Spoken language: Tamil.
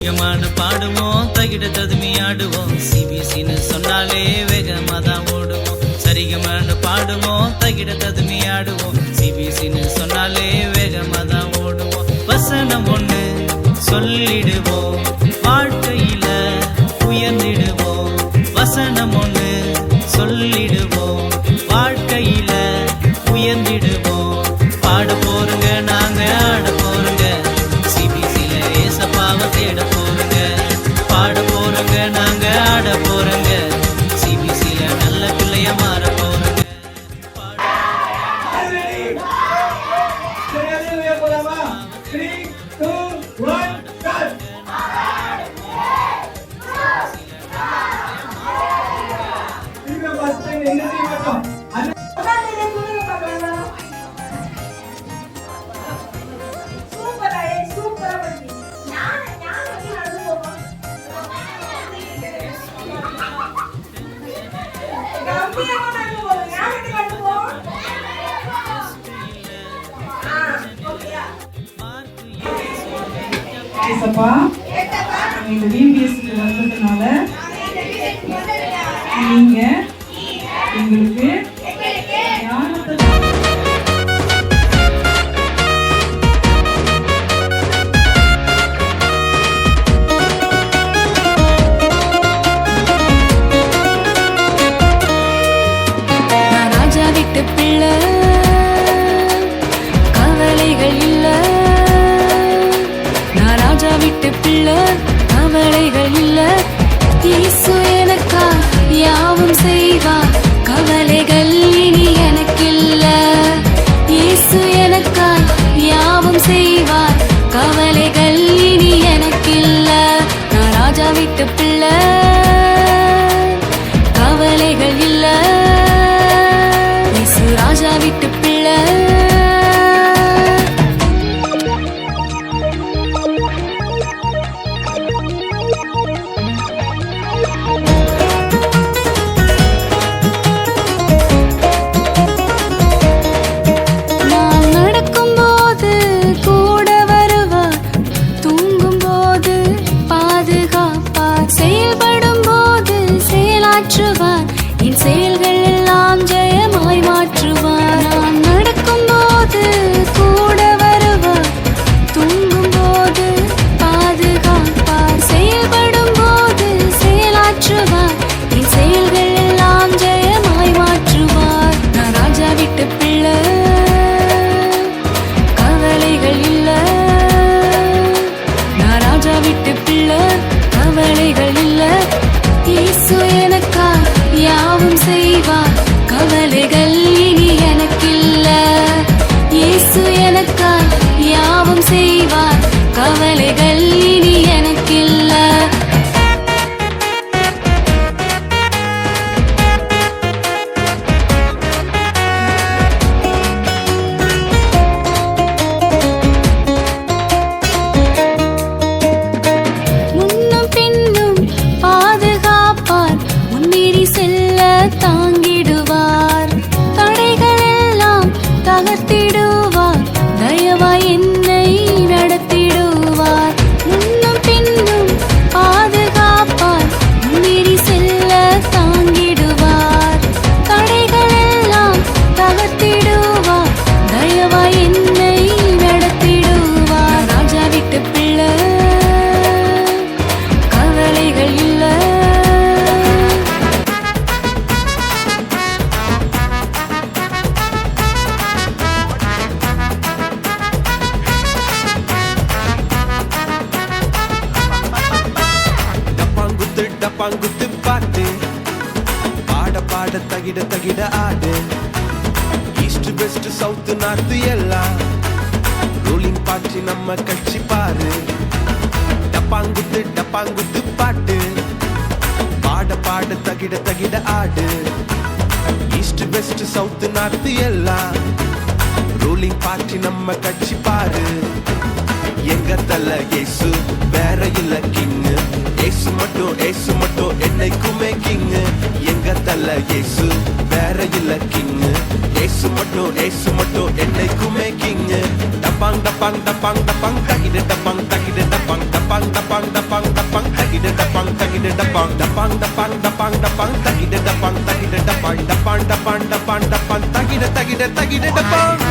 மான பாடுவோம் தகிட ததுமி ஆடுவோம் சிபிசின்னு சொன்னாலே வேகமா தான் ஓடுவோம் சரிகமான பாடுவோம் தகிட ததுமி ஆடுவோம் சிபிசின்னு சொன்னாலே வேகமா தான் ஓடுவோம் வசனம் ஒண்ணு சொல்லிடுவோம் வாழ்க்கையில உயர்ந்திடுவோம் வசனம் ஒண்ணு சொல்லிடுவோம் வாழ்க்கையில உயர்ந்திடுவோம் பாட போறங்க நாங்க ஆட போறங்க சிபிசில ஏசப்பாவை தேட போறங்க பாட போறங்க நாங்க ஆட போறங்க சிபிசில நல்ல பிள்ளைய மாற போறங்க ஏசப்பா இந்த விபிஎஸ்க்கு வந்ததுனால நீங்க எங்களுக்கு ஞானத்தை ராஜா விட்டு பிள்ளை கவலைகள் இல்ல ராஜா விட்டு பிள்ளை கவலைகள் இல்ல இயேசு எனக்கா யாவும் செய்வார் கவலைகள் இனி எனக்கில்ல இயேசு எனக்கா யாவும் செய்வார் கவலைகள் இனி எனக்கில்ல நான் ராஜா விட்டு பிள்ளை கவலைகள் இல்ல இயேசு ராஜா விட்டு பிள்ளை என் செயல்கள் எல்லாம் ஜெயமாய் மாற்றுவார் நான் நடக்கும் போது கூட வருவார் தூங்கும் போது பாதுகாப்பார் செயல்படும் போது செயலாற்றுவார் என் செயல்கள் எல்லாம் ஜெயமாய் மாற்றுவார் நான் ராஜா விட்டு பிள்ளை கவலைகள் இல்ல நான் ராஜா விட்டு பிள்ளை கவலைகள் இல்ல இயேசு எனக்கா யாவும் செய்வார் கவலைகள் இனி எனக்கில்ல இயேசு எனக்கா யாவும் செய்வார் கவலைகள் இனி எனக்கில்ல தாங்கிடுவார் தடைகள் எல்லாம் தகர்த்திடுவார் தயவாய் என்னை நடத்திடுவார் முன்னும் பின்னும் பாதுகாப்பார் முன்னேறி செல்ல தாங்கிடுவார் தடைகள் எல்லாம் தகர்த்திடுவார் தயவாய் என்னை நடத்திடுவார் ராஜா விட்டு பிள்ளை கவலைகள் இல்ல பங்குத்து பாட்டு பாட பாட தகிட தகிட ஆடு ஈஸ்ட் வெஸ்ட் சவுத் நார்த் எல்லாம் ரோலிங் பாட்டு நம்ம கட்சி பாரு டப்பாங்குத்து பாட்டு பாட பாட தகிட தகிட ஆடு ஈஸ்ட் வெஸ்ட் சவுத் நார்த் எல்லாம் ரோலிங் பாட்டு நம்ம கட்சி பாரு எங்க தல இயேசு வேற இல்ல கிங்கு ஏசு மட்டும் என்னைக்குமே கிங்கு எங்க தல இயேசு வேற இல்ல கிங்கு ஏசு மட்டும் என்னைக்குமே கிங்கு. டப்பாங் டப்பாங் டப்பாங் டப்பாங் தகிடு டப்பாங் தகிடு டப்பாங் டப்பாங் டப்பாங் டப்பாங் டப்பாங் தகிடு டப்பாங் தகிடு டப்பாங் டப்பாங் டப்பாங் டப்பாங் டப்பாங் தகிடு டப்பாங் தகிடு டப்பாங் டப்பாங் டப்பாங் டப்பாங் டப்பாங் தகிடு தகிடு தகிடு டப்பாங்.